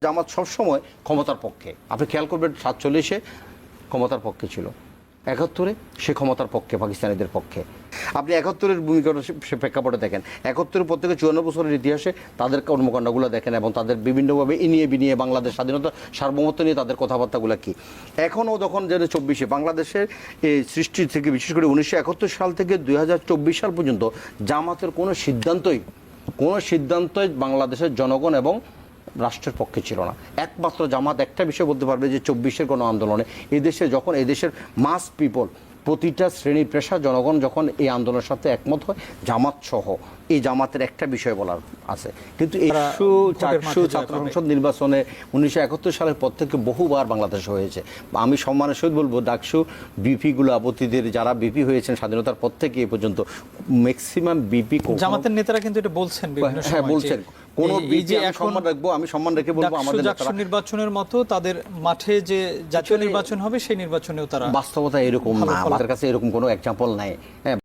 জামাত সবসময় ক্ষমতার পক্ষে। আপনি খেয়াল করবেন 47-এ ক্ষমতার পক্ষে ছিল, 71-এ সে ক্ষমতার পক্ষে, পাকিস্তানিদের পক্ষে। আপনি 71-এর ভূমিকাটা সে প্রেক্ষাপটে দেখেন, 71-এর পর থেকে 54 বছরের ইতিহাসে তাদের কর্মকাণ্ডগুলো দেখেন এবং তাদের বিভিন্নভাবে ইনিয়ে বিনিয়ে বাংলাদেশ স্বাধীনতা সার্বভৌমত্ব নিয়ে তাদের কথাবার্তাগুলো কী। এখনও যখন যেন 24-এ বাংলাদেশের এই সৃষ্টি থেকে, বিশেষ করে 1971 সাল থেকে 2024 সাল পর্যন্ত জামাতের কোনো সিদ্ধান্তই বাংলাদেশের জনগণ এবং রাষ্ট্রের পক্ষে ছিল না। একমাত্র জামাত একটা বিষয় বলতে পারবে যে 24-এর কোনো আন্দোলনে এদেশে যখন এদেশের মাস পিপল, প্রতিটা শ্রেণী পেশা জনগণ যখন এই আন্দোলনের সাথে একমত হয়, জামাত সহ এই জামাতের একটা বিষয় বলার আছে। কিন্তু চারশো ছাত্র সংসদ নির্বাচনে 1971 সালের পর থেকে বহুবার বাংলাদেশে হয়েছে। আমি সম্মানের সহিত বলবো, ডাকসু বিপিগুলো অতীতের যারা বিপি হয়েছেন স্বাধীনতার পর থেকে এ পর্যন্ত ম্যাক্সিমাম বিপি জামাতের নেতারা কিন্তু এটা বলছেন বিভিন্ন সময়। হ্যাঁ, বলছেন কোন বিপি সম্মান রাখবো, আমি সম্মান রেখে বলবো আমাদের ডাকসু নির্বাচনের মতো তাদের মাঠে যে জাতীয় নির্বাচন হবে সেই নির্বাচনেও তারা, বাস্তবতা এরকম না, আমাদের কাছে এরকম কোনো এক্সাম্পল নাই। হ্যাঁ।